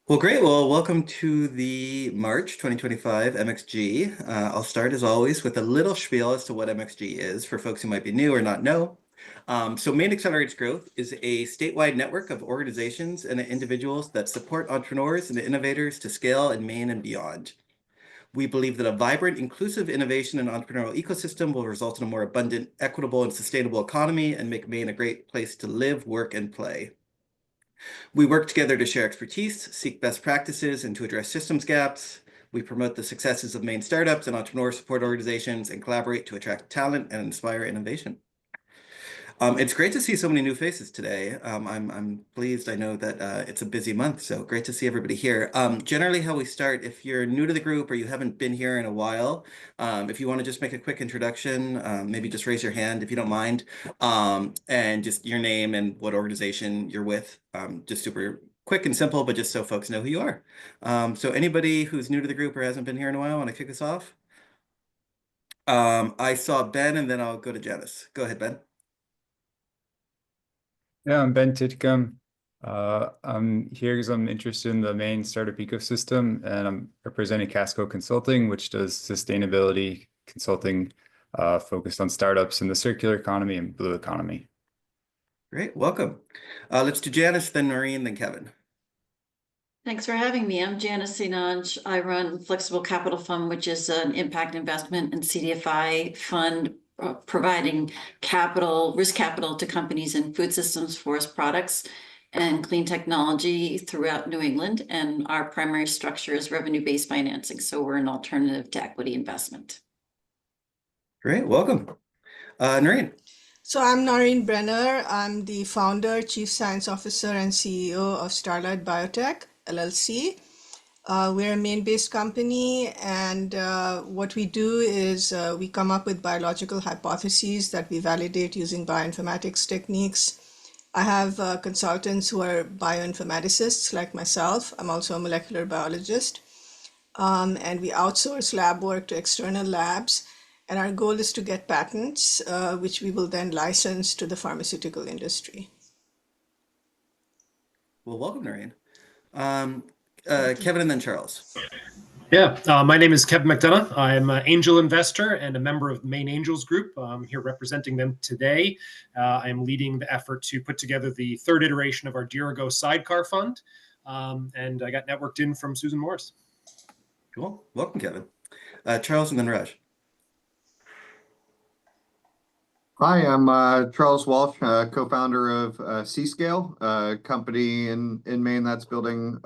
Well, great. Well, welcome to the March 2025 MxG. I'll start as always with a little spiel as to what MxG is for folks who might be new or not know. Maine Accelerates Growth is a statewide network of organizations and individuals that support entrepreneurs and innovators to scale in Maine and beyond. We believe that a vibrant, inclusive innovation and entrepreneurial ecosystem will result in a more abundant, equitable, and sustainable economy and make Maine a great place to live, work, and play. We work together to share expertise, seek best practices, and to address systems gaps. We promote the successes of Maine startups and entrepreneur support organizations and collaborate to attract talent and inspire innovation. It's great to see so many new faces today. I'm pleased. I know that it's a busy month, so great to see everybody here. Generally, how we start, if you're new to the group or you haven't been here in a while, if you want to just make a quick introduction, maybe just raise your hand if you don't mind, and just your name and what organization you're with. Just super quick and simple, but just so folks know who you are. So anybody who's new to the group or hasn't been here in a while, want to kick us off? I saw Ben, and then I'll go to Janice. Go ahead, Ben. Yeah, I'm Ben Titcomb. I'm here because I'm interested in the Maine startup ecosystem, and I'm representing Casco Consulting, which does sustainability consulting focused on startups in the circular economy and blue economy. Great, welcome. Let's do Janice, then Noreen, then Kevin. Thanks for having me. I'm Janice Sinanj. I run Flexible Capital Fund, which is an impact investment and CDFI fund providing risk capital to companies in food systems, forest products, and clean technology throughout New England. And our primary structure is revenue-based financing. So we're an alternative to equity investment. Great, welcome. Noreen. So I'm Noreen Brenner. I'm the founder, chief science officer, and CEO of Starlight Biotech, LLC. We're a Maine-based company, and what we do is we come up with biological hypotheses that we validate using bioinformatics techniques. I have consultants who are bioinformaticists like myself. I'm also a molecular biologist, and we outsource lab work to external labs. And our goal is to get patents, which we will then license to the pharmaceutical industry. Well, welcome, Noreen. Kevin and then Charles. Yeah, my name is Kevin McDonough. I'm an angel investor and a member of Maine Angels Group. I'm here representing them today. I'm leading the effort to put together the third iteration of our Dirigo sidecar fund. And I got networked in from Susan Morris. Cool. Welcome, Kevin. Charles and then Raj. Hi, I'm Charles Walsh, co-founder of Seascale, a company in Maine that's building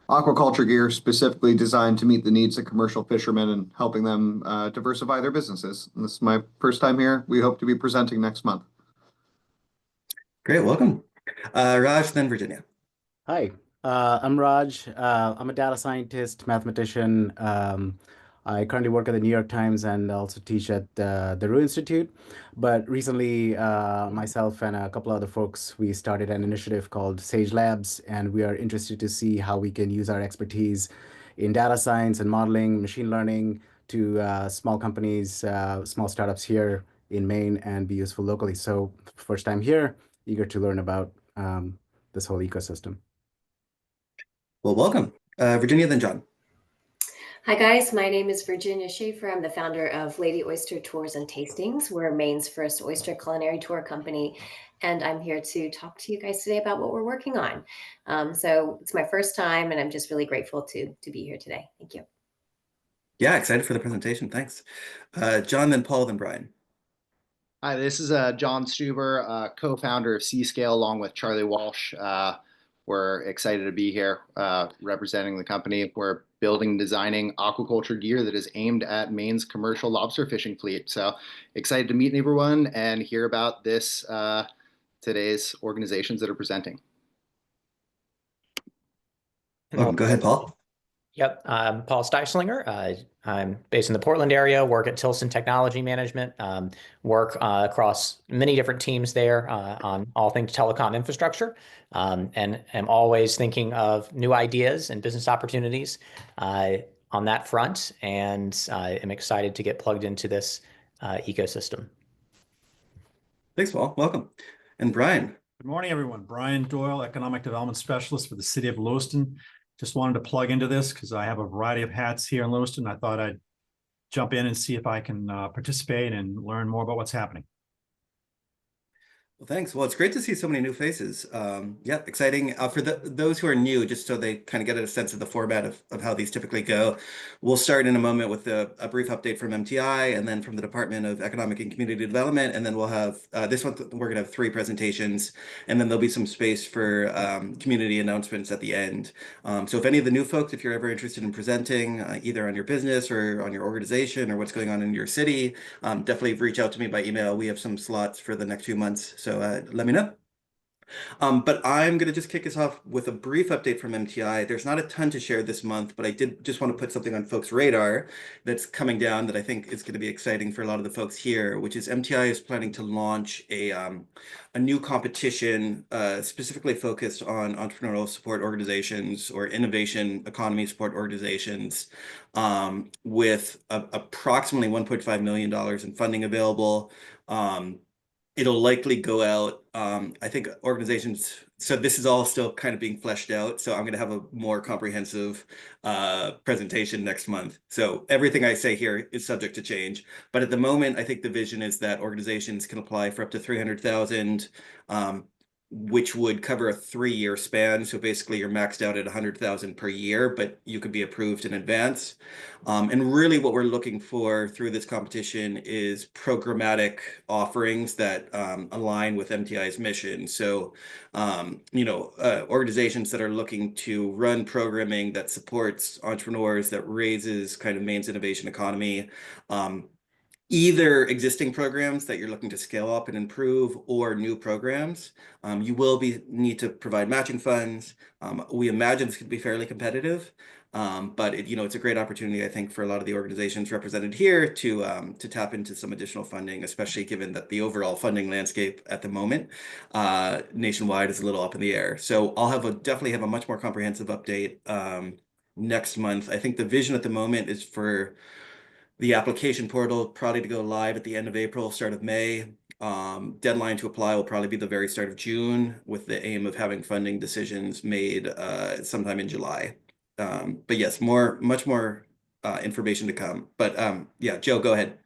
aquaculture gear specifically designed to meet the needs of commercial fishermen and helping them diversify their businesses. And this is my first time here. We hope to be presenting next month. Great, welcome. Raj, then Virginia. Hi, I'm Raj. I'm a data scientist, mathematician. I currently work at the New York Times and also teach at the Ruhlin Institute. But recently, myself and a couple other folks, we started an initiative called Sage Labs, and we are interested to see how we can use our expertise in data science and modeling, machine learning to small companies, small startups here in Maine and be useful locally. So first time here, eager to learn about this whole ecosystem. Well, welcome. Virginia, then John. Hi guys, my name is Virginia Shaffer. I'm the founder of Lady Oyster Tours and Tastings. We're Maine's first oyster culinary tour company, and I'm here to talk to you guys today about what we're working on. So it's my first time, and I'm just really grateful to be here today. Thank you. Yeah, excited for the presentation. Thanks. John, then Paul, then Brian. Hi, this is John Stuber, co-founder of Seascale, along with Charlie Walsh. We're excited to be here representing the company. We're building and designing aquaculture gear that is aimed at Maine's commercial lobster fishing fleet. So excited to meet everyone and hear about this today's organizations that are presenting. Welcome. Go ahead, Paul. Yep, I'm Paul Steichlinger. I'm based in the Portland area, work at Tilson Technology Management, work across many different teams there on all things telecom infrastructure, and am always thinking of new ideas and business opportunities on that front, and am excited to get plugged into this ecosystem. Thanks, Paul. Welcome. And Brian. Good morning, everyone. Brian Doyle, Economic Development Specialist for the City of Lewiston. just wanted to plug into this because I have a variety of hats here in Lewiston. I thought I'd jump in and see if I can participate and learn more about what's happening. Well, thanks. Well, it's great to see so many new faces. Yeah, exciting. For those who are new, just so they kind of get a sense of the format of how these typically go, we'll start in a moment with a brief update from MTI and then from the Department of Economic and Community Development. And then we'll have, this one, we're going to have 3 presentations, and then there'll be some space for community announcements at the end. So if any of the new folks, if you're ever interested in presenting either on your business or on your organization or what's going on in your city, definitely reach out to me by email. We have some slots for the next few months. So let me know. But I'm going to just kick us off with a brief update from MTI. There's not a ton to share this month, but I did just want to put something on folks' radar that's coming down that I think is going to be exciting for a lot of the folks here, which is MTI is planning to launch a new competition specifically focused on entrepreneurial support organizations or innovation economy support organizations with approximately $1.5 million in funding available. It'll likely go out, I think organizations, so this is all still kind of being fleshed out. So I'm going to have a more comprehensive presentation next month. So everything I say here is subject to change. But at the moment, I think the vision is that organizations can apply for up to 300,000, which would cover a 3-year span. So basically you're maxed out at 100,000 per year, but you could be approved in advance. And really what we're looking for through this competition is programmatic offerings that align with MTI's mission. So, organizations that are looking to run programming that supports entrepreneurs, that raises kind of Maine's innovation economy, either existing programs that you're looking to scale up and improve or new programs. You will need to provide matching funds. We imagine this could be fairly competitive, but it's a great opportunity, I think, for a lot of the organizations represented here to tap into some additional funding, especially given that the overall funding landscape at the moment nationwide is a little up in the air. So I'll definitely have a much more comprehensive update next month. I think the vision at the moment is for the application portal probably to go live at the end of April, start of May. Deadline to apply will probably be the very start of June, with the aim of having funding decisions made sometime in July. But yes, much more information to come. But yeah, Joe, go ahead.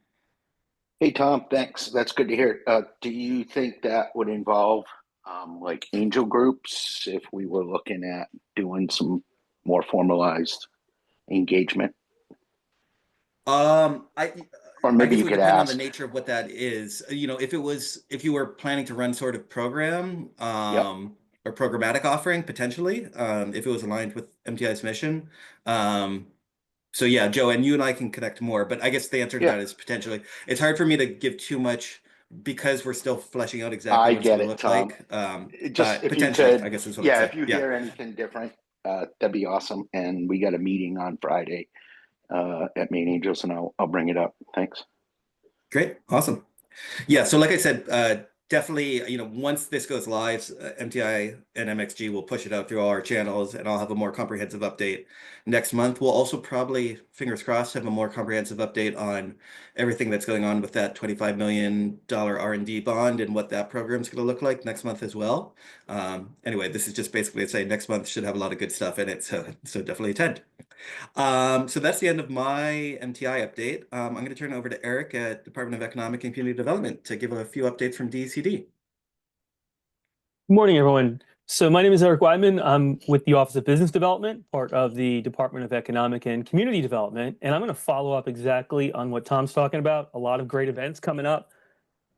Hey, Tom, thanks. That's good to hear. Do you think that would involve like angel groups if we were looking at doing some more formalized engagement? Or maybe you could depend on ask. the nature of what that is. If you were planning to run sort of program or programmatic offering potentially, if it was aligned with MTI's mission. So yeah, Joe, and you and I can connect more, but I guess the answer to that is potentially. It's hard for me to give too much because we're still fleshing out exactly what it's going to look like. Just if potentially, you could, I guess is what I'd say. if you hear anything different, that'd be awesome. And we got a meeting on Friday at Maine Angels, and I'll bring it up. Thanks. Great, awesome. Yeah, so like I said, definitely, once this goes live, MTI and MxG will push it out through all our channels, and I'll have a more comprehensive update next month. We'll also probably, fingers crossed, have a more comprehensive update on everything that's going on with that $25 million R&D bond and what that program is going to look like next month as well. Anyway, this is just basically to say next month should have a lot of good stuff in it, so definitely attend. So that's the end of my MTI update. I'm going to turn it over to Eric at Department of Economic and Community Development to give a few updates from DECD. Good morning, everyone. So my name is Eric Weidman. I'm with the Office of Business Development, part of the Department of Economic and Community Development. And I'm going to follow up exactly on what Tom's talking about. A lot of great events coming up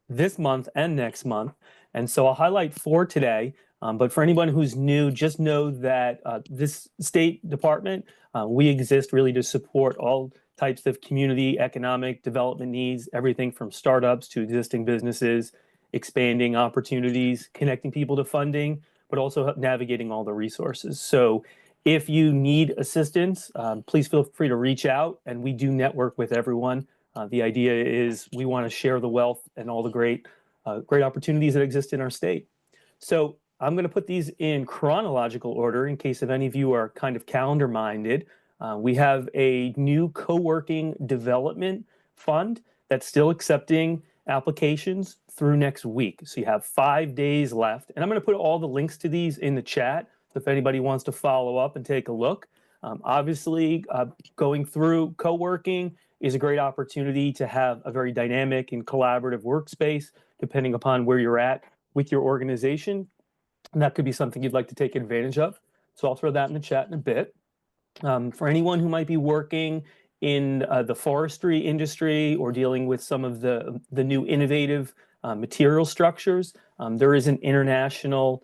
this month and next month. And so I'll highlight 4 today. But for anyone who's new, just know that this state department, we exist really to support all types of community economic development needs, everything from startups to existing businesses, expanding opportunities, connecting people to funding, but also navigating all the resources. So if you need assistance, please feel free to reach out, and we do network with everyone. The idea is we want to share the wealth and all the great opportunities that exist in our state. So I'm going to put these in chronological order in case if any of you are kind of calendar minded. We have a new co-working development fund that's still accepting applications through next week. So you have 5 days left. And I'm going to put all the links to these in the chat. if anybody wants to follow up and take a look. Obviously, going through co-working is a great opportunity to have a very dynamic and collaborative workspace, depending upon where you're at with your organization. And that could be something you'd like to take advantage of. So I'll throw that in the chat in a bit. For anyone who might be working in the forestry industry or dealing with some of the new innovative material structures, there is an international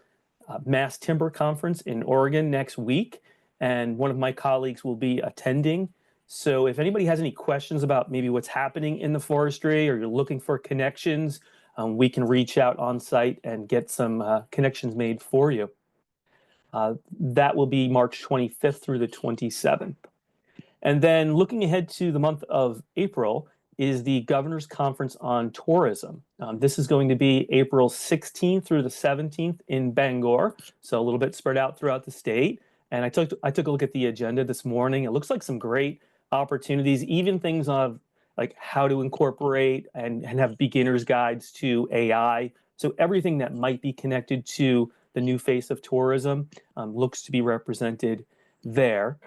mass timber conference in Oregon next week, and one of my colleagues will be attending. So if anybody has any questions about maybe what's happening in the forestry, or you're looking for connections, we can reach out on site and get some connections made for you. That will be March 25th through the 27th. And then looking ahead to the month of April is the Governor's Conference on Tourism. This is going to be April 16th through the 17th in Bangor, so a little bit spread out throughout the state. And I took a look at the agenda this morning. It looks like some great opportunities, even things of like how to incorporate and have beginner's guides to AI. So everything that might be connected to the new face of tourism looks to be represented there.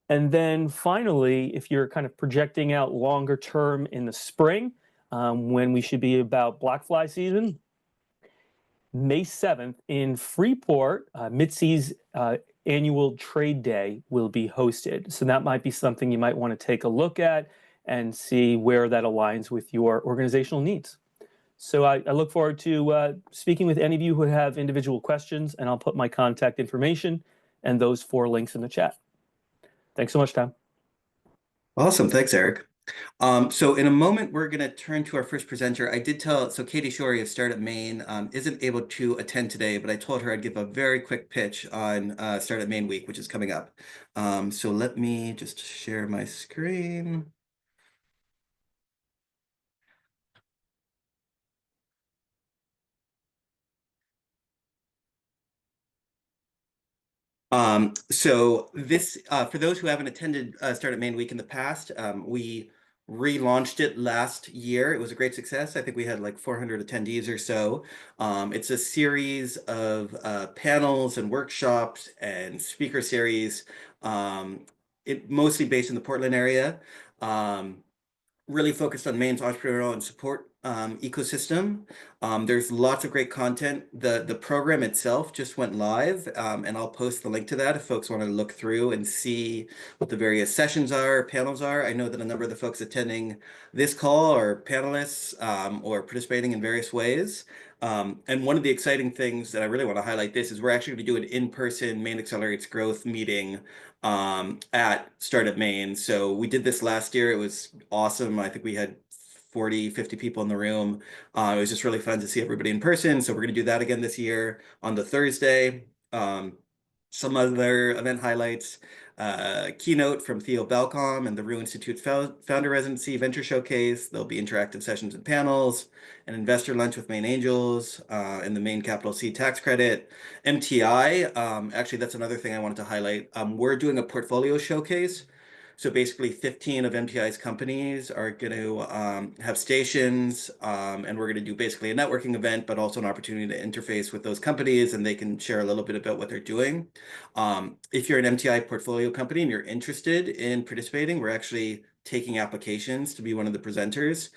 And then finally, if you're kind of projecting out longer term in the spring, when we should be about black fly season, May 7th in Freeport, MXG's annual trade day will be hosted. So that might be something you might want to take a look at and see where that aligns with your organizational needs. So I look forward to speaking with any of you who have individual questions, and I'll put my contact information and those 4 links in the chat. Thanks so much, Tom. Awesome. Thanks, Eric. So in a moment, we're going to turn to our first presenter. I did tell, so Katie Shorey of Startup Maine isn't able to attend today, but I told her I'd give a very quick pitch on Startup Maine Week, which is coming up. So let me just share my screen. So this, for those who haven't attended Startup Maine Week in the past, we relaunched it last year. It was a great success. I think we had like 400 attendees or so. It's a series of panels and workshops and speaker series, it mostly based in the Portland area. Really focused on Maine's entrepreneurial and support ecosystem. There's lots of great content. The program itself just went live, and I'll post the link to that if folks want to look through and see what the various sessions are, panels are. I know that a number of the folks attending this call are panelists or participating in various ways. And one of the exciting things that I really want to highlight this is we're actually going to do an in-person Maine Accelerates Growth meeting at Startup Maine. So we did this last year. It was awesome. I think we had 40, 50 people in the room. It was just really fun to see everybody in person. So we're going to do that again this year on the Thursday. Some other event highlights, keynote from Theo Balcom and the Ruhlin Institute Founder Residency Venture Showcase. There'll be interactive sessions and panels, an investor lunch with Maine Angels, and the Maine Capital C tax credit. MTI, actually, that's another thing I wanted to highlight. We're doing a portfolio showcase. So basically 15 of MTI's companies are going to have stations, and we're going to do basically a networking event, but also an opportunity to interface with those companies, and they can share a little bit about what they're doing. If you're an MTI portfolio company and you're interested in participating, we're actually taking applications to be one of the presenters.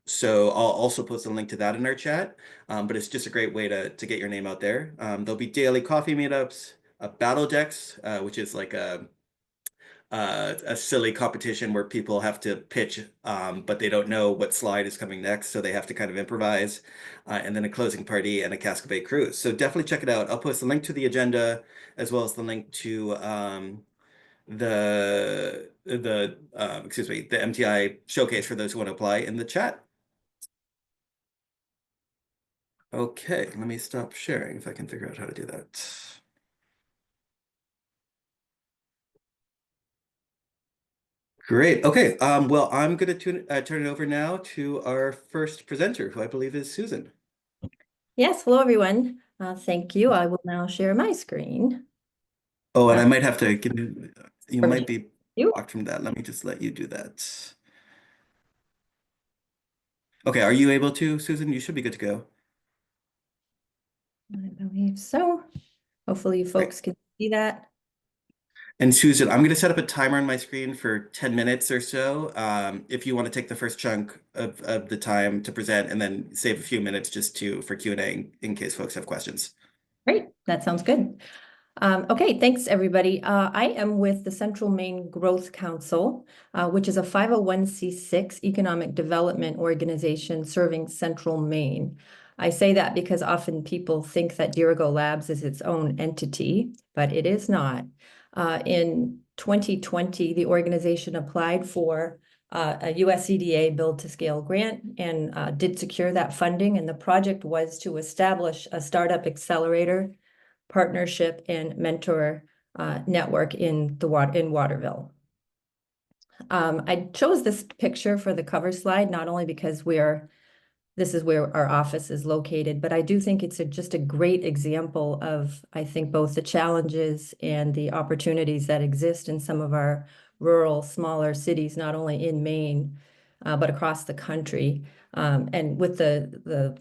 So I'll also post a link to that in our chat, but it's just a great way to get your name out there. There'll be daily coffee meetups, battle decks, which is like a silly competition where people have to pitch, but they don't know what slide is coming next, so they have to kind of improvise, and then a closing party and a Cascabay cruise. So definitely check it out. I'll post the link to the agenda as well as the link to the MTI showcase for those who want to apply in the chat. Okay, let me stop sharing if I can figure out how to do that. Great. Okay. Well, I'm going to turn it over now to our first presenter, who I believe is Susan. Yes. Hello, everyone. Thank you. I will now share my screen. Oh, and I might have to give you might be You? blocked from that. Let me just let you do that. Okay. Are you able to, Susan? You should be good to go. I believe so. Hopefully you folks can see that. And Susan, I'm going to set up a timer on my screen for 10 minutes or so. If you want to take the first chunk of the time to present and then save a few minutes just for Q&A in case folks have questions. Great, that sounds good. Okay, thanks everybody. I am with the Central Maine Growth Council, which is a 501c6 economic development organization serving Central Maine. I say that because often people think that Dirigo Labs is its own entity, but it is not. In 2020, the organization applied for a USCDA Build to Scale grant and did secure that funding. And the project was to establish a startup accelerator, partnership, and mentor network in Waterville. I chose this picture for the cover slide, not only because this is where our office is located, but I do think it's just a great example of, I think, both the challenges and the opportunities that exist in some of our rural, smaller cities, not only in Maine, but across the country. And with the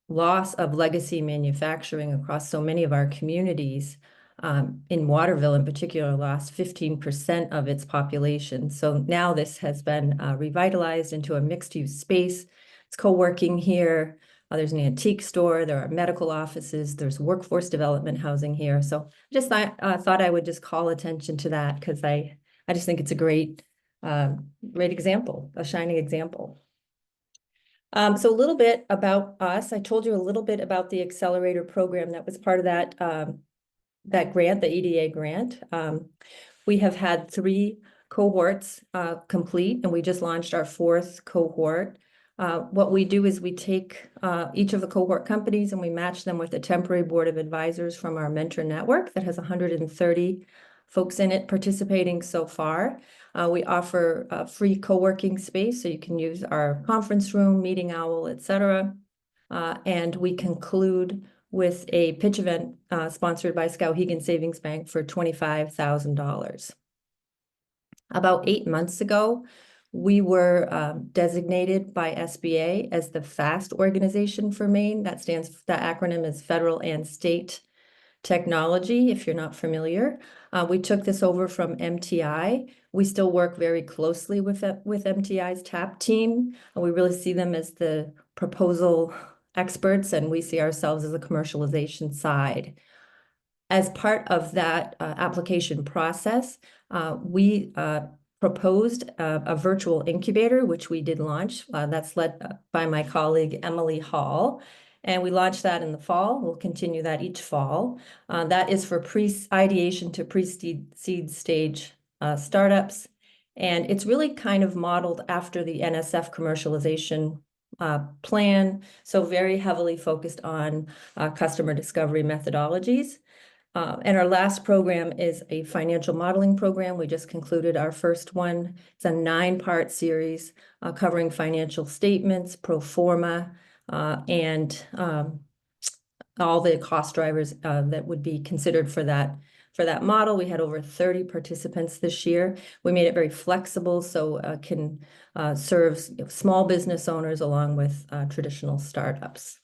loss of legacy manufacturing across so many of our communities, in Waterville in particular, lost 15% of its population. So now this has been revitalized into a mixed-use space. It's co-working here. There's an antique store. There are medical offices. There's workforce development housing here. So I just thought I would just call attention to that because I just think it's a great example, a shining example. So a little bit about us. I told you a little bit about the accelerator program that was part of that grant, the EDA grant. We have had 3 cohorts complete, and we just launched our 4th cohort. What we do is we take each of the cohort companies and we match them with a temporary board of advisors from our mentor network that has 130 folks in it participating so far. We offer a free co-working space, so you can use our conference room, meeting owl, etc. And we conclude with a pitch event sponsored by Skowhegan Savings Bank for $25,000. About 8 months ago, we were designated by SBA as the FAST organization for Maine. That acronym is Federal and State Technology, if you're not familiar. We took this over from MTI. We still work very closely with MTI's TAP team. We really see them as the proposal experts, and we see ourselves as a commercialization side. As part of that application process, we proposed a virtual incubator, which we did launch. That's led by my colleague, Emily Hall. And we launched that in the fall. We'll continue that each fall. That is for pre-ideation to pre-seed stage startups. And it's really kind of modeled after the NSF commercialization plan. So very heavily focused on customer discovery methodologies. And our last program is a financial modeling program. We just concluded our first one. It's a 9-part series covering financial statements, pro forma, and all the cost drivers that would be considered for that model. We had over 30 participants this year. We made it very flexible, so can serve small business owners along with traditional startups.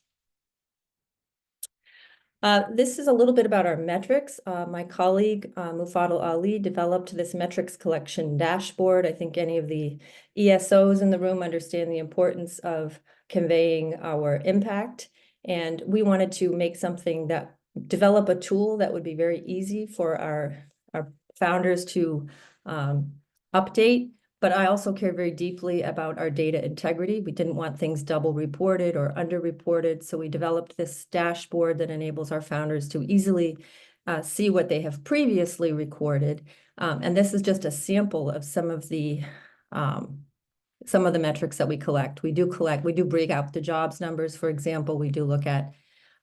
This is a little bit about our metrics. My colleague, Mufadal Ali, developed this metrics collection dashboard. I think any of the ESOs in the room understand the importance of conveying our impact. And we wanted to make develop a tool that would be very easy for our founders to update. But I also care very deeply about our data integrity. We didn't want things double reported or underreported. So we developed this dashboard that enables our founders to easily see what they have previously recorded. And this is just a sample of some of the metrics that we collect. We do break out the jobs numbers, for example. We do look at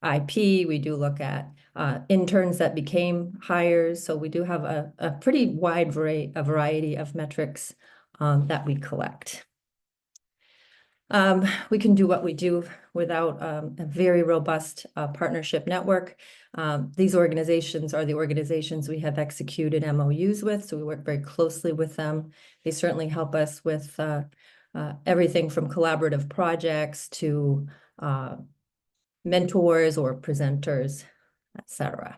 IP. We do look at interns that became hires. So we do have a pretty wide variety of metrics that we collect. We can do what we do without a very robust partnership network. These organizations are the organizations we have executed MOUs with, so we work very closely with them. They certainly help us with everything from collaborative projects to mentors or presenters, etc.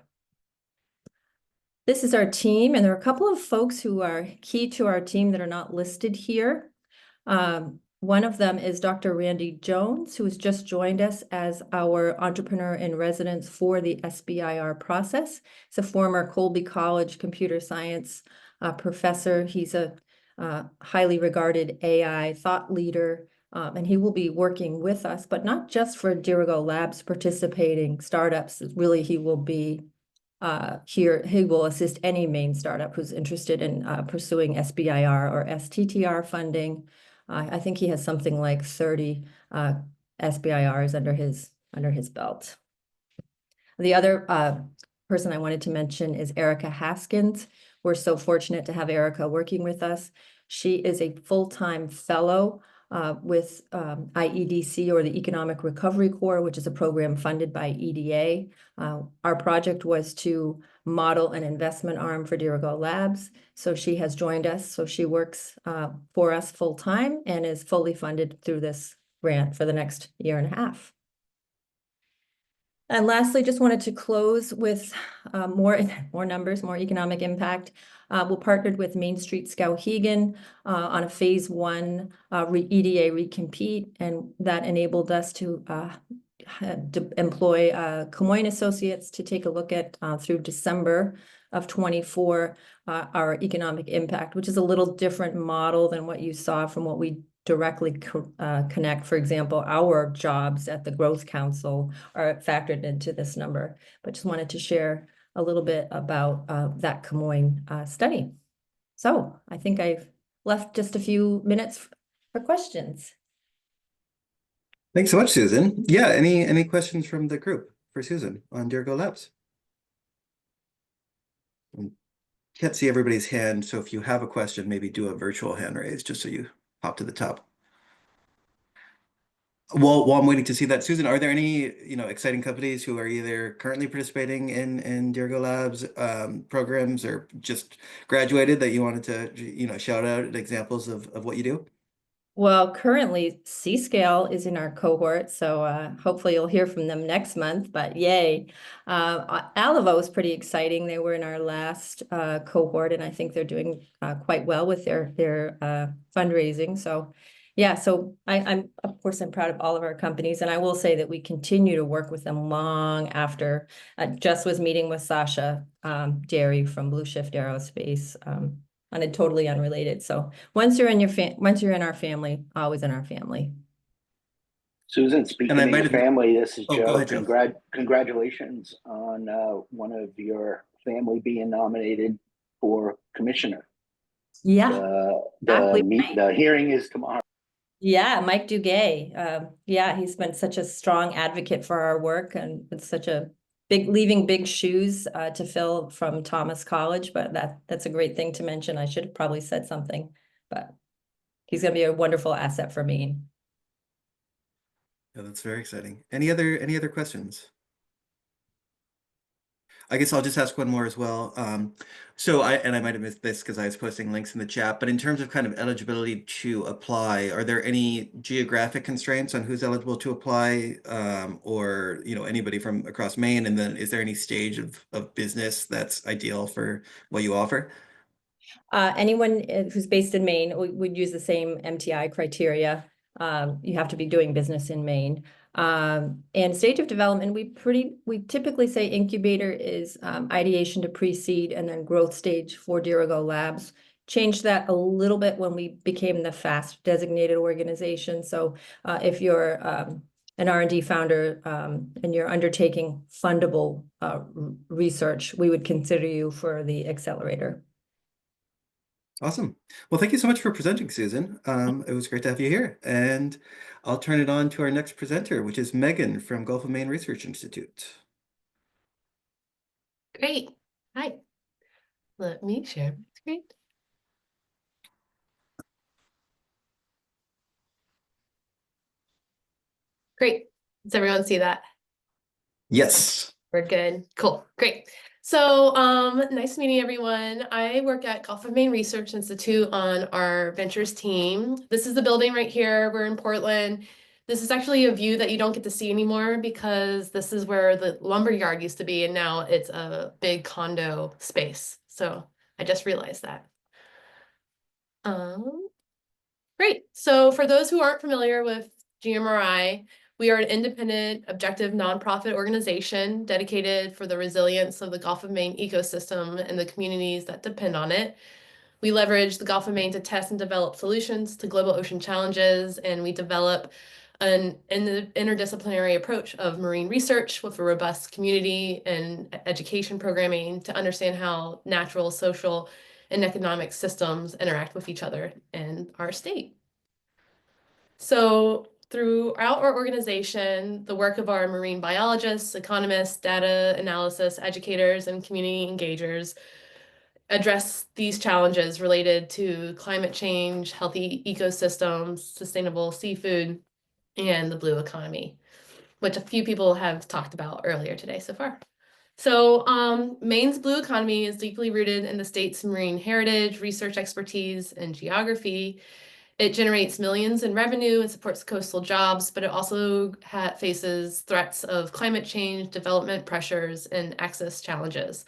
this is our team, and there are a couple of folks who are key to our team that are not listed here. One of them is Dr. Randy Jones, who has just joined us as our entrepreneur in residence for the SBIR process. He's a former Colby College computer science professor. He's a highly regarded AI thought leader, and he will be working with us, but not just for Dirigo Labs participating startups. Really, he will be here. He will assist any Maine startup who's interested in pursuing SBIR or STTR funding. I think he has something like 30 SBIRs under his belt. The other person I wanted to mention is Erica Haskins. We're so fortunate to have Erica working with us. She is a full-time fellow with IEDC, or the Economic Recovery Corps, which is a program funded by EDA. Our project was to model an investment arm for Dirigo Labs. So she has joined us. So she works for us full-time and is fully funded through this grant for the next year and a half. And lastly, just wanted to close with more numbers, more economic impact. We partnered with Main Street Skowhegan on a phase 1 EDA recompete, and that enabled us to employ Camoin Associates to take a look at through December of 24 our economic impact, which is a little different model than what you saw from what we directly connect. For example, our jobs at the Growth Council are factored into this number, but just wanted to share a little bit about that Camoin study. So I think I've left just a few minutes for questions. Thanks so much, Susan. Yeah, any questions from the group for Susan on Dirigo Labs? Can't see everybody's hand, so if you have a question, maybe do a virtual hand raise just so you hop to the top. Well, while I'm waiting to see that, Susan, are there any exciting companies who are either currently participating in Dirigo Labs programs or just graduated that you wanted to shout out examples of what you do? Well, currently C-Scale is in our cohort, so hopefully you'll hear from them next month, but yay. Alavo is pretty exciting. They were in our last cohort, and I think they're doing quite well with their fundraising. So yeah, so I'm of course I'm proud of all of our companies, and I will say that we continue to work with them long after. Just was meeting with Sasha Derry from Blue Shift Aerospace. On a totally unrelated. So once you're in our family, always in our family. Susan, speaking of your family, this is Joe. Go ahead, Joe. Congratulations on one of your family being nominated for commissioner. Yeah. The hearing is tomorrow. Yeah, Mike Duguay. Yeah, he's been such a strong advocate for our work, and it's such a leaving big shoes to fill from Thomas College, but that's a great thing to mention. I should have probably said something, but he's going to be a wonderful asset for Maine. Yeah, that's very exciting. Any other questions? I guess I'll just ask one more as well. So I might have missed this because I was posting links in the chat, but in terms of kind of eligibility to apply, are there any geographic constraints on who's eligible to apply, or anybody from across Maine? And then is there any stage of business that's ideal for what you offer? Anyone who's based in Maine would use the same MTI criteria. You have to be doing business in Maine. And stage of development, we typically say incubator is ideation to pre-seed, and then growth stage for Dirigo Labs. Changed that a little bit when we became the FAST designated organization. So if you're an R&D founder and you're undertaking fundable research, we would consider you for the accelerator. Awesome. Well, thank you so much for presenting, Susan. It was great to have you here. And I'll turn it on to our next presenter, which is Megan from Gulf of Maine Research Institute. Great. Hi. Let me share my screen. Great. Does everyone see that? Yes. We're good. Cool. Great. So nice meeting everyone. I work at Gulf of Maine Research Institute on our ventures team. This is the building right here. We're in Portland. This is actually a view that you don't get to see anymore because this is where the lumber yard used to be, and now it's a big condo space. So I just realized that. Great. So for those who aren't familiar with GMRI, we are an independent, objective, nonprofit organization dedicated for the resilience of the Gulf of Maine ecosystem and the communities that depend on it. We leverage the Gulf of Maine to test and develop solutions to global ocean challenges, and we develop an interdisciplinary approach of marine research with a robust community and education programming to understand how natural, social, and economic systems interact with each other in our state. So throughout our organization, the work of our marine biologists, economists, data analysis, educators, and community engagers address these challenges related to climate change, healthy ecosystems, sustainable seafood, and the blue economy, which a few people have talked about earlier today so far. So Maine's blue economy is deeply rooted in the state's marine heritage, research expertise, and geography. It generates millions in revenue and supports coastal jobs, but it also faces threats of climate change, development pressures, and access challenges.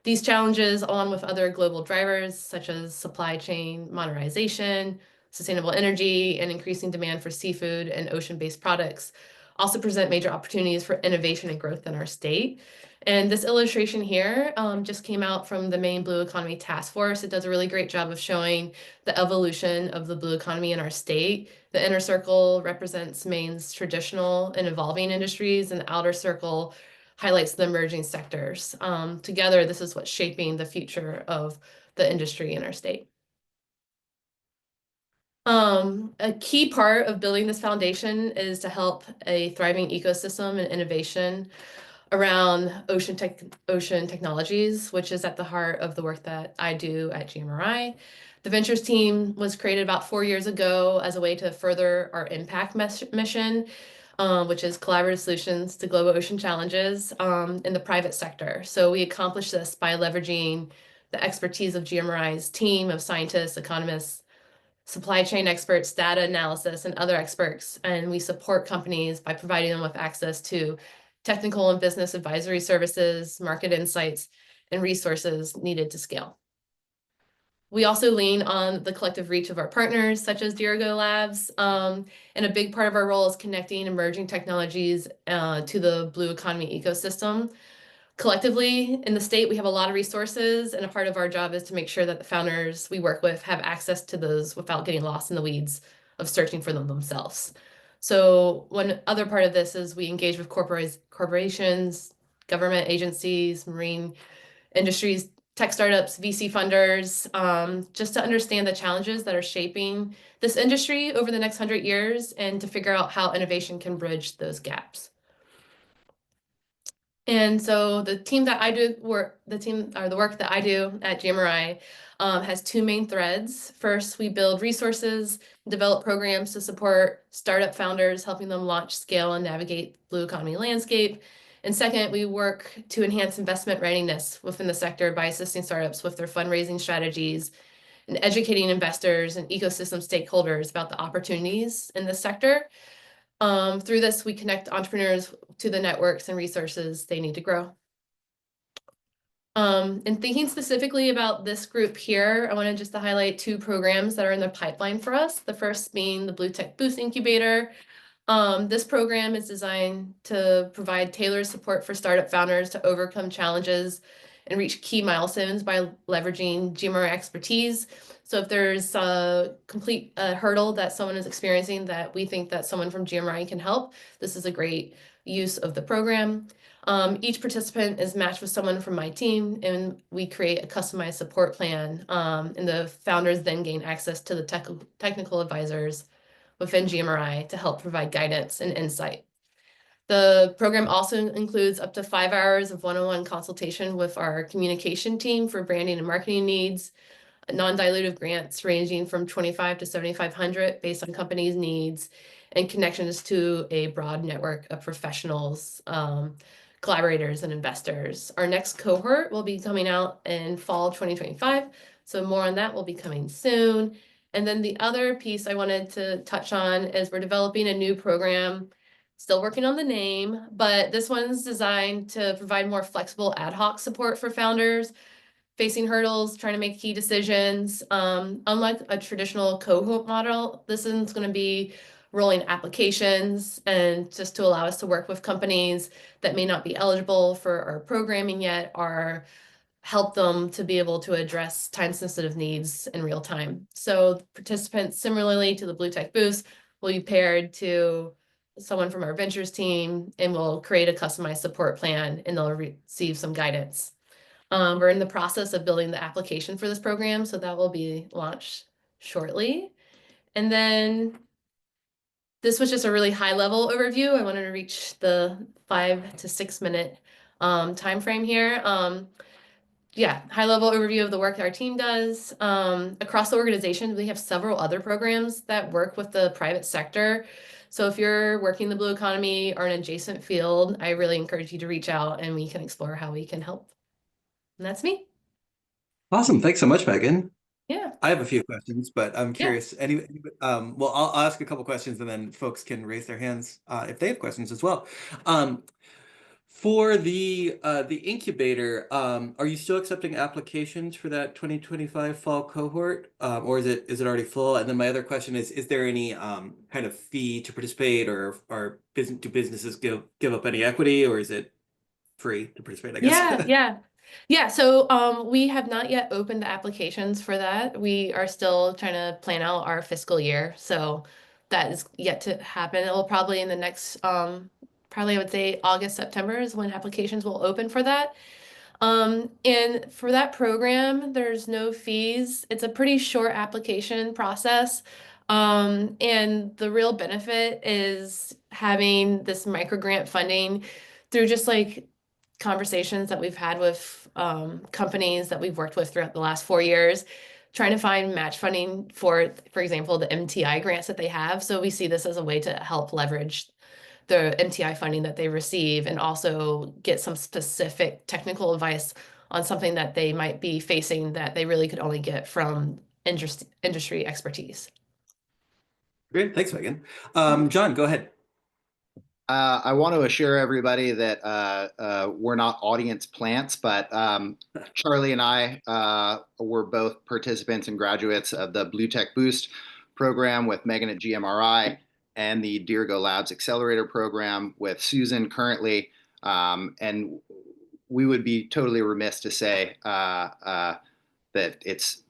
These challenges, along with other global drivers such as supply chain modernization, sustainable energy, and increasing demand for seafood and ocean-based products, also present major opportunities for innovation and growth in our state. And this illustration here just came out from the Maine Blue Economy Task Force. It does a really great job of showing the evolution of the blue economy in our state. The inner circle represents Maine's traditional and evolving industries, and the outer circle highlights the emerging sectors. Together, this is what's shaping the future of the industry in our state. A key part of building this foundation is to help a thriving ecosystem and innovation around ocean technologies, which is at the heart of the work that I do at GMRI. The Ventures team was created about 4 years ago as a way to further our impact mission, which is collaborative solutions to global ocean challenges in the private sector. So we accomplish this by leveraging the expertise of GMRI's team of scientists, economists, supply chain experts, data analysis, and other experts. And we support companies by providing them with access to technical and business advisory services, market insights, and resources needed to scale. We also lean on the collective reach of our partners, such as Dirigo Labs, and a big part of our role is connecting emerging technologies to the blue economy ecosystem. Collectively, in the state, we have a lot of resources, and a part of our job is to make sure that the founders we work with have access to those without getting lost in the weeds of searching for them themselves. So one other part of this is we engage with corporations, government agencies, marine industries, tech startups, VC funders, just to understand the challenges that are shaping this industry over the next 100 years and to figure out how innovation can bridge those gaps. And so the team that I do work, the work that I do at GMRI has two main threads. First, we build resources, develop programs to support startup founders, helping them launch, scale, and navigate the blue economy landscape. And second, we work to enhance investment readiness within the sector by assisting startups with their fundraising strategies and educating investors and ecosystem stakeholders about the opportunities in this sector. Through this, we connect entrepreneurs to the networks and resources they need to grow. And thinking specifically about this group here, I wanted just to highlight two programs that are in the pipeline for us. The first being the Blue Tech Boost Incubator. This program is designed to provide tailored support for startup founders to overcome challenges and reach key milestones by leveraging GMRI expertise. So if there's a complete hurdle that someone is experiencing that we think that someone from GMRI can help, this is a great use of the program. Each participant is matched with someone from my team, and we create a customized support plan, and the founders then gain access to the technical advisors within GMRI to help provide guidance and insight. The program also includes up to 5 hours of one-on-one consultation with our communication team for branding and marketing needs, non-dilutive grants ranging from $2,500 to $7,500 based on companies' needs, and connections to a broad network of professionals, collaborators, and investors. Our next cohort will be coming out in fall 2025, so more on that will be coming soon. And then the other piece I wanted to touch on is we're developing a new program, still working on the name, but this one's designed to provide more flexible ad hoc support for founders facing hurdles, trying to make key decisions. Unlike a traditional cohort model, this is going to be rolling applications and just to allow us to work with companies that may not be eligible for our programming yet, or help them to be able to address time-sensitive needs in real time. So participants, similarly to the Blue Tech Boost, will be paired to someone from our ventures team, and we'll create a customized support plan, and they'll receive some guidance. We're in the process of building the application for this program, so that will be launched shortly. And then this was just a really high level overview. I wanted to reach the 5 to 6 minute time frame here. Yeah, high level overview of the work our team does. Across the organization, we have several other programs that work with the private sector. So if you're working the blue economy or an adjacent field, I really encourage you to reach out and we can explore how we can help. And that's me. Awesome. Thanks so much, Megan. Yeah. I have a few questions, but I'm curious. Well, I'll ask a couple questions and then folks can raise their hands if they have questions as well. For the incubator, are you still accepting applications for that 2025 fall cohort, or is it already full? And then my other question is there any kind of fee to participate, or do businesses give up any equity, or is it free to participate, I guess? Yeah. So we have not yet opened the applications for that. We are still trying to plan out our fiscal year. So that is yet to happen. It will probably in the next, probably I would say August, September is when applications will open for that. And for that program, there's no fees. It's a pretty short application process. And the real benefit is having this micro grant funding through just like conversations that we've had with companies that we've worked with throughout the last 4 years, trying to find match funding for example, the MTI grants that they have. So we see this as a way to help leverage the MTI funding that they receive and also get some specific technical advice on something that they might be facing that they really could only get from industry expertise. Great. Thanks, Megan. John, go ahead. I want to assure everybody that we're not audience plants, but Charlie and I were both participants and graduates of the Blue Tech Boost program with Megan at GMRI and the Dirigo Labs Accelerator program with Susan currently. And we would be totally remiss to say that it's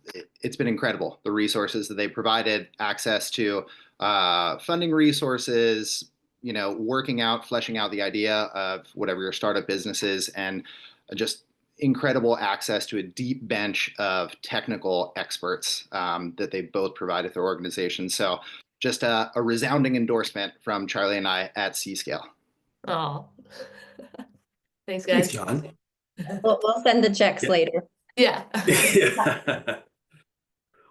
been incredible. The resources that they provided, access to funding resources, working out, fleshing out the idea of whatever your startup business is, and just incredible access to a deep bench of technical experts that they both provide at their organization. So just a resounding endorsement from Charlie and I at C-Scale. Oh, thanks, guys. Thanks, John. We'll send the checks later. Yeah.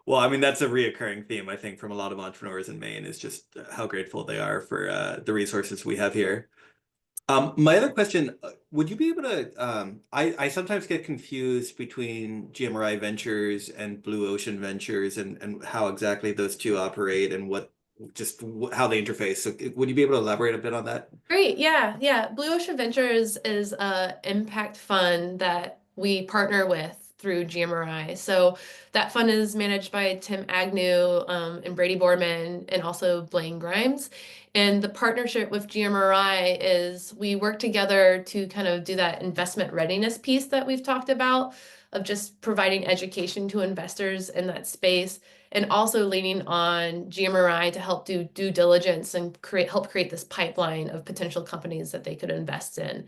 Well, I mean, that's a reoccurring theme, I think, from a lot of entrepreneurs in Maine, is just how grateful they are for the resources we have here. My other question, would you be able to, I sometimes get confused between GMRI Ventures and Blue Ocean Ventures and how exactly those two operate and how they interface. So would you be able to elaborate a bit on that? Great. Yeah. Blue Ocean Ventures is an impact fund that we partner with through GMRI. So that fund is managed by Tim Agnew and Brady Borman and also Blaine Grimes. And the partnership with GMRI is we work together to kind of do that investment readiness piece that we've talked about, of just providing education to investors in that space, and also leaning on GMRI to help do due diligence and help create this pipeline of potential companies that they could invest in.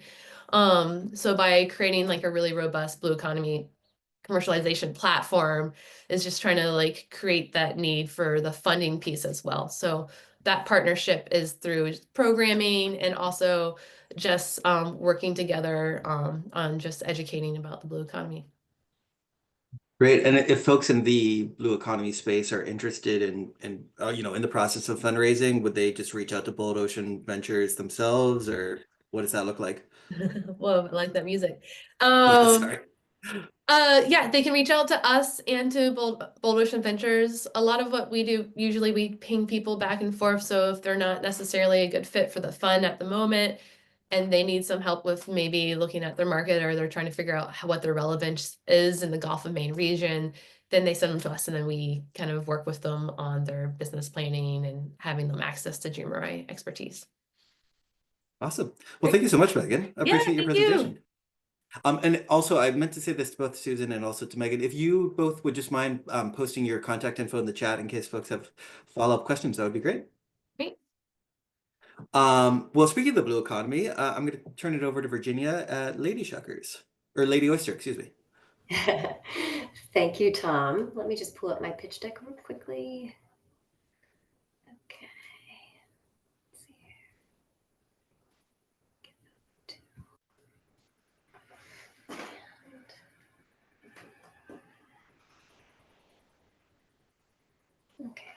So by creating like a really robust blue economy commercialization platform is just trying to like create that need for the funding piece as well. So that partnership is through programming and also just working together on just educating about the blue economy. Great. And if folks in the blue economy space are interested in the process of fundraising, would they just reach out to Blue Ocean Ventures themselves, or what does that look like? Whoa, I like that music. Yeah, sorry. Yeah, they can reach out to us and to Bold Ocean Ventures. A lot of what we do, usually we ping people back and forth. So if they're not necessarily a good fit for the fund at the moment, and they need some help with maybe looking at their market, or they're trying to figure out what their relevance is in the Gulf of Maine region, then they send them to us, and then we kind of work with them on their business planning and having them access to GMRI expertise. Awesome. Well, thank you so much, Megan. I appreciate your thank you. presentation. And also, I meant to say this to both Susan and also to Megan. If you both would just mind posting your contact info in the chat in case folks have follow-up questions, that would be great. Great. Well, speaking of the blue economy, I'm going to turn it over to Virginia at Lady Shuckers, or Lady Oyster, excuse me. Thank you, Tom. Let me just pull up my pitch deck real quickly. Okay. Let's see here. Okay.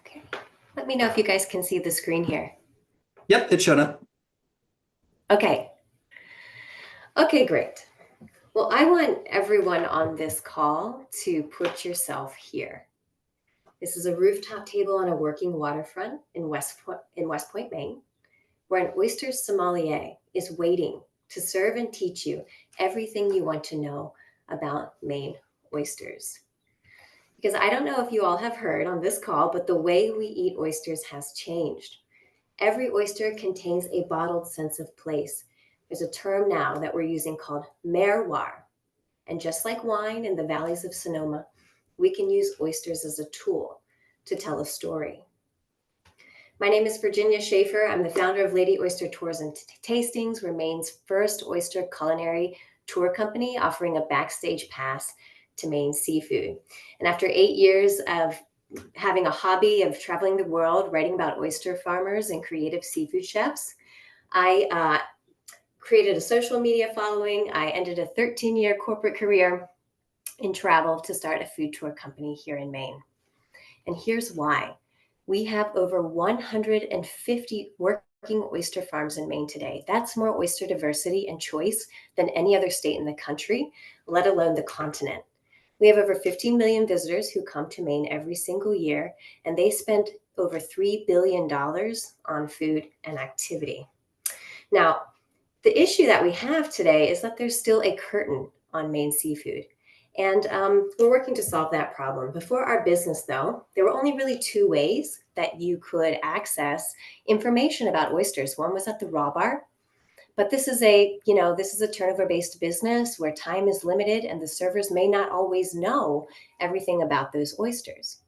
Okay. Let me know if you guys can see the screen here. Yep, it's shown up. Okay. Okay, great. Well, I want everyone on this call to put yourself here. This is a rooftop table on a working waterfront in West Point, Maine, where an oyster sommelier is waiting to serve and teach you everything you want to know about Maine oysters. Because I don't know if you all have heard on this call, but the way we eat oysters has changed. Every oyster contains a bottled sense of place. There's a term now that we're using called terroir. And just like wine in the valleys of Sonoma, we can use oysters as a tool to tell a story. My name is Virginia Shaffer. I'm the founder of Lady Oyster Tours and Tastings. We're Maine's first oyster culinary tour company, offering a backstage pass to Maine seafood. And after 8 years of having a hobby of traveling the world, writing about oyster farmers and creative seafood chefs, I created a social media following. I ended a 13-year corporate career in travel to start a food tour company here in Maine. And here's why. We have over 150 working oyster farms in Maine today. That's more oyster diversity and choice than any other state in the country, let alone the continent. We have over 15 million visitors who come to Maine every single year, and they spend over $3 billion on food and activity. Now, the issue that we have today is that there's still a curtain on Maine seafood. And we're working to solve that problem. Before our business, though, there were only really 2 ways that you could access information about oysters. One was at the raw bar, but this is a turnover-based business where time is limited and the servers may not always know everything about those oysters.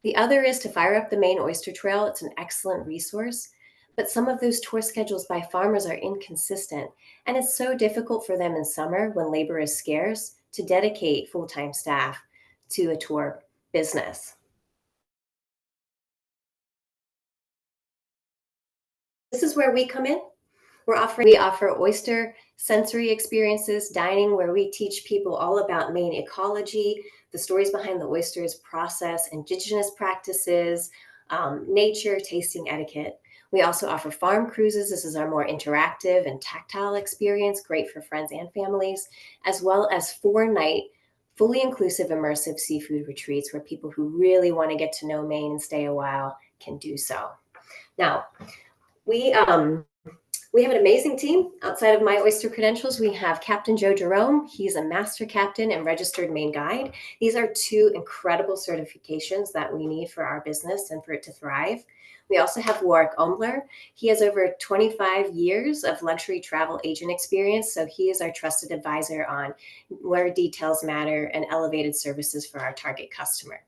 The other is to fire up the Maine Oyster Trail. It's an excellent resource, but some of those tour schedules by farmers are inconsistent, and it's so difficult for them in summer when labor is scarce to dedicate full-time staff to a tour business. This is where we come in. We offer oyster sensory experiences, dining, where we teach people all about Maine ecology, the stories behind the oyster's process, indigenous practices, nature, tasting etiquette. We also offer farm cruises. This is our more interactive and tactile experience, great for friends and families, as well as 4-night, fully inclusive, immersive seafood retreats where people who really want to get to know Maine and stay a while can do so. Now, we have an amazing team. Outside of my oyster credentials, we have Captain Joe Jerome. He's a master captain and registered Maine guide. These are 2 incredible certifications that we need for our business and for it to thrive. We also have Warwick Ombler. He has over 25 years of luxury travel agent experience, so he is our trusted advisor on where details matter and elevated services for our target customer.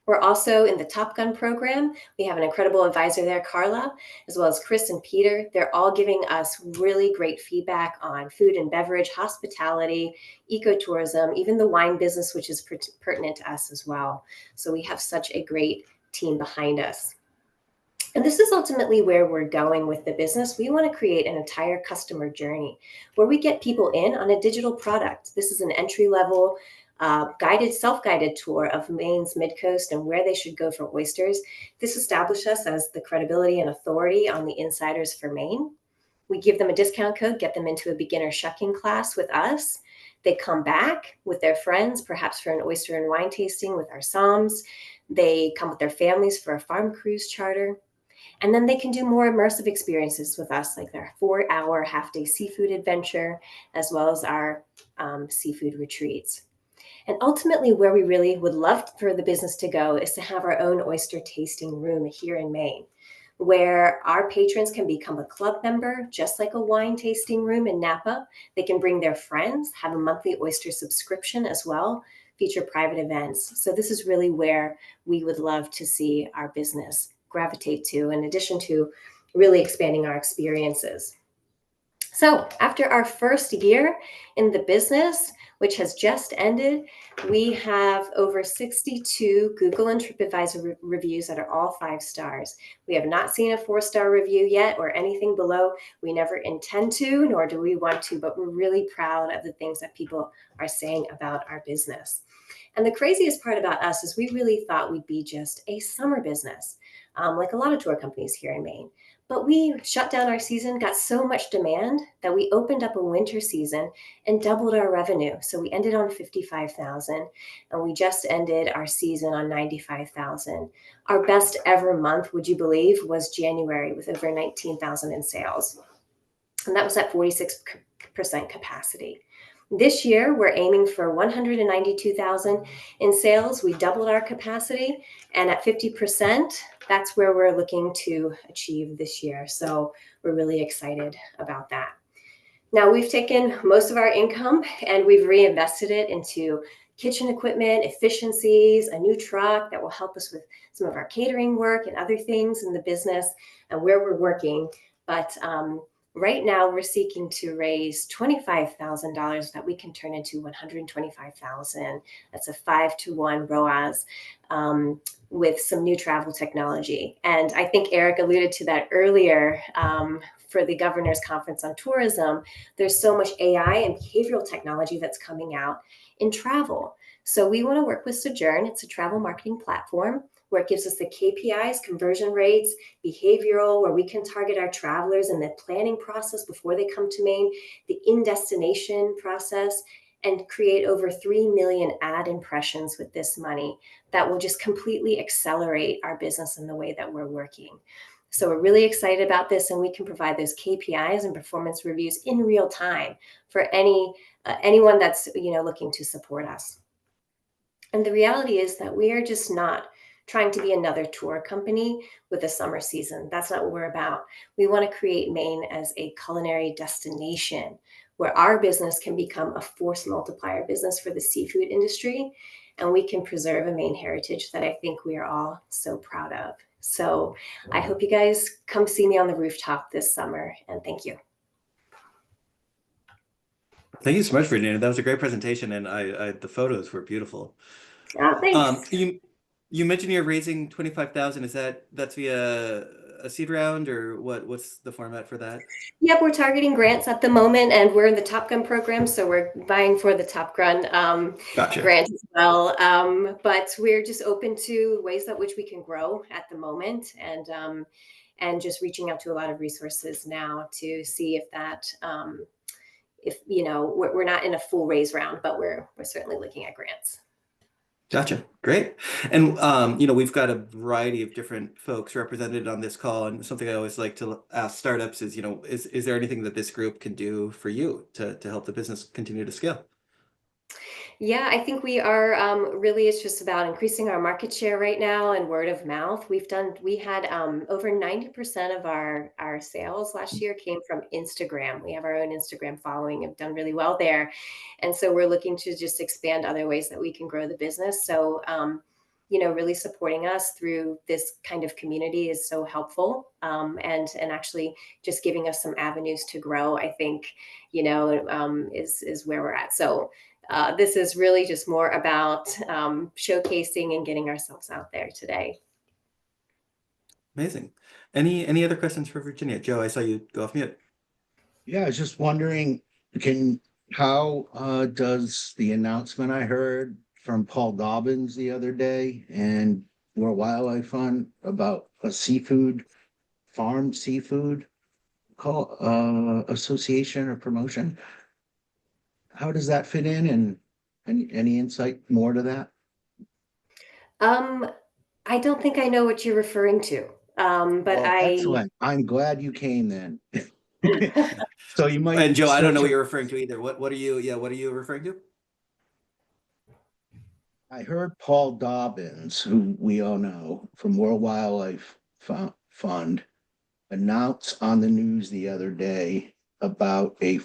We're also in the Top Gun program. We have an incredible advisor there, Carla, as well as Chris and Peter. They're all giving us really great feedback on food and beverage, hospitality, ecotourism, even the wine business, which is pertinent to us as well. So we have such a great team behind us. And this is ultimately where we're going with the business. We want to create an entire customer journey where we get people in on a digital product. This is an entry-level guided, self-guided tour of Maine's Midcoast and where they should go for oysters. This established us as the credibility and authority on the insiders for Maine. We give them a discount code, get them into a beginner shucking class with us. They come back with their friends, perhaps for an oyster and wine tasting with our somms. They come with their families for a farm cruise charter. And then they can do more immersive experiences with us, like their 4-hour half-day seafood adventure, as well as our seafood retreats. And ultimately, where we really would love for the business to go is to have our own oyster tasting room here in Maine, where our patrons can become a club member, just like a wine tasting room in Napa. They can bring their friends, have a monthly oyster subscription as well, feature private events. So this is really where we would love to see our business gravitate to, in addition to really expanding our experiences. So after our first year in the business, which has just ended, we have over 62 Google and TripAdvisor reviews that are all 5 stars. We have not seen a 4-star review yet or anything below. We never intend to, nor do we want to, but we're really proud of the things that people are saying about our business. And the craziest part about us is we really thought we'd be just a summer business, like a lot of tour companies here in Maine. But we shut down our season, got so much demand that we opened up a winter season and doubled our revenue. So we ended on 55,000, and we just ended our season on 95,000. Our best ever month, would you believe, was January with over 19,000 in sales. And that was at 46% capacity. This year, we're aiming for 192,000 in sales. We doubled our capacity, and at 50%, that's where we're looking to achieve this year. So we're really excited about that. Now, we've taken most of our income and we've reinvested it into kitchen equipment, efficiencies, a new truck that will help us with some of our catering work and other things in the business and where we're working. But right now, we're seeking to raise $25,000 that we can turn into $125,000. That's a 5-to-1 ROAS with some new travel technology. And I think Eric alluded to that earlier for the Governor's Conference on Tourism. There's so much AI and behavioral technology that's coming out in travel. So we want to work with Sojourn. It's a travel marketing platform where it gives us the KPIs, conversion rates, behavioral, where we can target our travelers in the planning process before they come to Maine, the in-destination process, and create over 3 million ad impressions with this money that will just completely accelerate our business in the way that we're working. So we're really excited about this, and we can provide those KPIs and performance reviews in real time for anyone that's looking to support us. And the reality is that we are just not trying to be another tour company with a summer season. That's not what we're about. We want to create Maine as a culinary destination where our business can become a force multiplier business for the seafood industry, and we can preserve a Maine heritage that I think we are all so proud of. So I hope you guys come see me on the rooftop this summer, and thank you. Thank you so much, Virginia. That was a great presentation, and the photos were beautiful. Oh, thanks. You mentioned you're raising 25,000. That's via a seed round, or what's the format for that? Yep, we're targeting grants at the moment, and we're in the Top Gun program, so we're vying for the Top Gun Gotcha. grant as well. But we're just open to ways that which we can grow at the moment, and just reaching out to a lot of resources now to see if that we're not in a full raise round, but we're certainly looking at grants. Gotcha. Great. And we've got a variety of different folks represented on this call, and something I always like to ask startups is, is there anything that this group can do for you to help the business continue to scale? Yeah, I think we are really, it's just about increasing our market share right now and word of mouth. We had over 90% of our sales last year came from Instagram. We have our own Instagram following, have done really well there. And so we're looking to just expand other ways that we can grow the business. So, really supporting us through this kind of community is so helpful. And actually just giving us some avenues to grow, I think, is where we're at. So this is really just more about showcasing and getting ourselves out there today. Amazing. Any other questions for Virginia? Joe, I saw you go off mute. Yeah, I was just wondering, can how does the announcement I heard from Paul Dobbins the other day and World Wildlife Fund about a farm seafood association or promotion? How does that fit in, and any insight more to that? I don't think I know what you're referring to. But Well, excellent. I'm glad you came then. So you might. And Joe, I don't know what you're referring to either. What are you referring to? I heard Paul Dobbins, who we all know from World Wildlife Fund, announce on the news the other day about a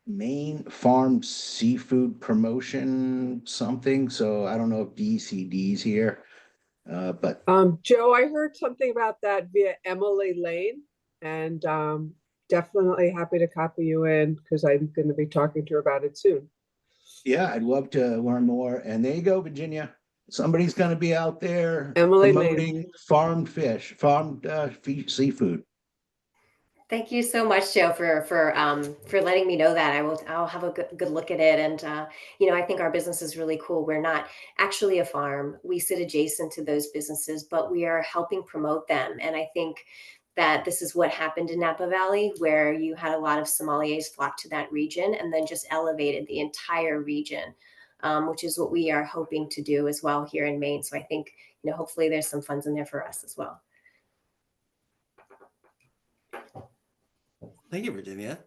Maine farmed seafood promotion something. So I don't know if DCD's here, but Joe, I heard something about that via Emily Lane, and definitely happy to copy you in because I'm going to be talking to her about it soon. yeah, I'd love to learn more. And there you go, Virginia. Somebody's going to be out there Emily promoting Lane. farmed seafood. Thank you so much, Joe, for letting me know that. I'll have a good look at it. And I think our business is really cool. We're not actually a farm. We sit adjacent to those businesses, but we are helping promote them. And I think that this is what happened in Napa Valley, where you had a lot of sommeliers flock to that region and then just elevated the entire region, which is what we are hoping to do as well here in Maine. So I think, hopefully there's some funds in there for us as well. Thank you, Virginia.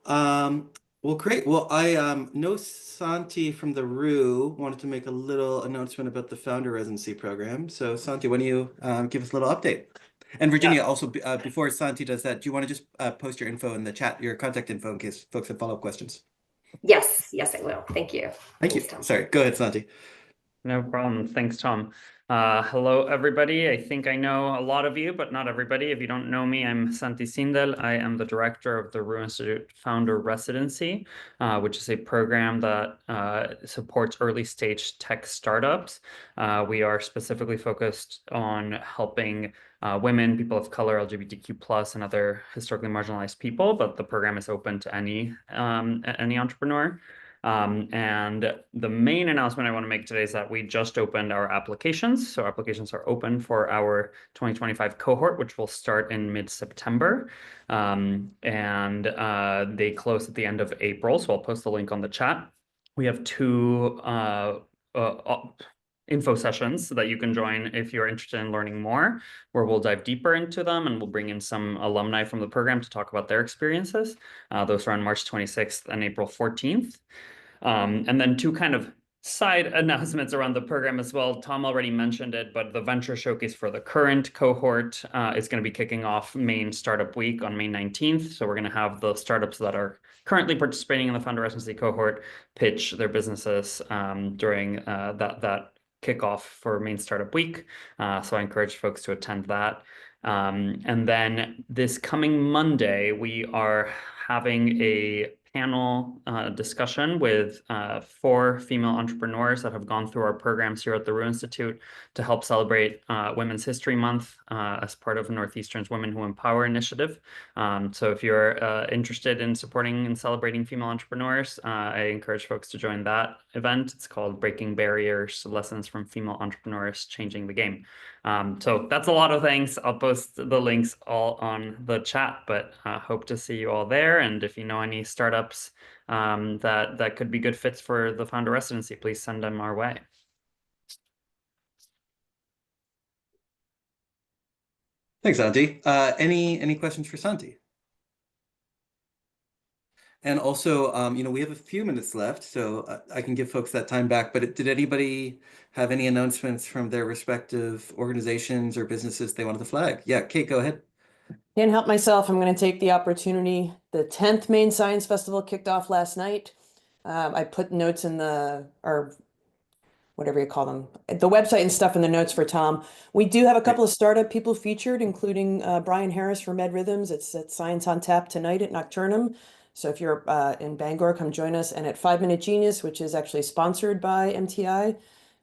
Well, great. Well, I know Santi from the RU wanted to make a little announcement about the founder residency program. So Santi, why don't you give us a little update? And Virginia, also, before Santi does that, do you want to just post your info in the chat, your contact info, in case folks have follow-up questions? Yes, I will. Thank you. Thanks, you. Tom. Sorry, go ahead, Santi. No problem. Thanks, Tom. Hello, everybody. I think I know a lot of you, but not everybody. If you don't know me, I'm Santi Sindel. I am the director of the RU Institute Founder Residency, which is a program that supports early stage tech startups. We are specifically focused on helping women, people of color, LGBTQ+, and other historically marginalized people, but the program is open to any entrepreneur. And the main announcement I want to make today is that we just opened our applications. So applications are open for our 2025 cohort, which will start in mid-September. And they close at the end of April. So I'll post the link on the chat. We have two info sessions that you can join if you're interested in learning more, where we'll dive deeper into them and we'll bring in some alumni from the program to talk about their experiences. Those are on March 26th and April 14th. And then two kind of side announcements around the program as well. Tom already mentioned it, but the Venture Showcase for the current cohort is going to be kicking off Maine Startup Week on May 19th. So we're going to have the startups that are currently participating in the Founder Residency cohort pitch their businesses during that kickoff for Maine Startup Week. So I encourage folks to attend that. And then this coming Monday, we are having a panel discussion with 4 female entrepreneurs that have gone through our programs here at the RU Institute to help celebrate Women's History Month as part of Northeastern's Women Who Empower initiative. So if you're interested in supporting and celebrating female entrepreneurs, I encourage folks to join that event. It's called Breaking Barriers, Lessons from Female Entrepreneurs Changing the Game. So that's a lot of things. I'll post the links all on the chat, but hope to see you all there. And if you know any startups that could be good fits for the founder residency, please send them our way. Thanks, Santi. Any questions for Santi? And also, we have a few minutes left, so I can give folks that time back. But did anybody have any announcements from their respective organizations or businesses they wanted to flag? Yeah, Kate, go ahead. Can't help myself. I'm going to take the opportunity. The 10th Maine Science Festival kicked off last night. I put notes in or whatever you call them, the website and stuff in the notes for Tom. We do have a couple of startup people featured, including Brian Harris from Med Rhythms. It's at Science on Tap tonight at Nocturnum. So if you're in Bangor, come join us. And at 5 Minute Genius, which is actually sponsored by MTI,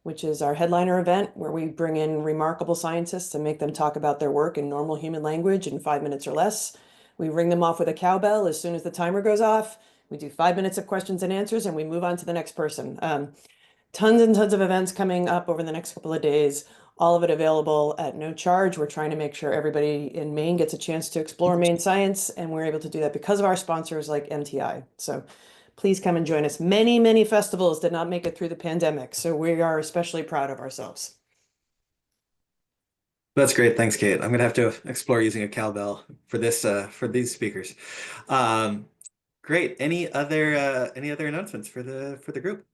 which is our headliner event, where we bring in remarkable scientists and make them talk about their work in normal human language in 5 minutes or less. We ring them off with a cowbell as soon as the timer goes off. We do 5 minutes of questions and answers, and we move on to the next person. Tons and tons of events coming up over the next couple of days, all of it available at no charge. We're trying to make sure everybody in Maine gets a chance to explore Maine science, and we're able to do that because of our sponsors like MTI. So please come and join us. Many, many festivals did not make it through the pandemic, so we are especially proud of ourselves. That's great. Thanks, Kate. I'm gonna have to explore using a cowbell for this for these speakers. Great. Any other announcements for the group?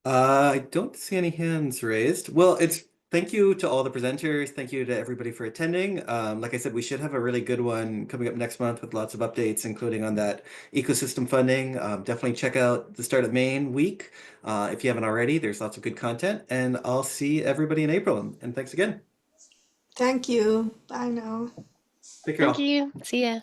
I don't see any hands raised. Well, thank you to all the presenters. Thank you to everybody for attending. Like I said, we should have a really good one coming up next month with lots of updates, including on that ecosystem funding. Definitely check out the Startup Maine week. If you haven't already, there's lots of good content, and I'll see everybody in April. And thanks again. Thank you. Bye now. Take care. Thank you. See ya.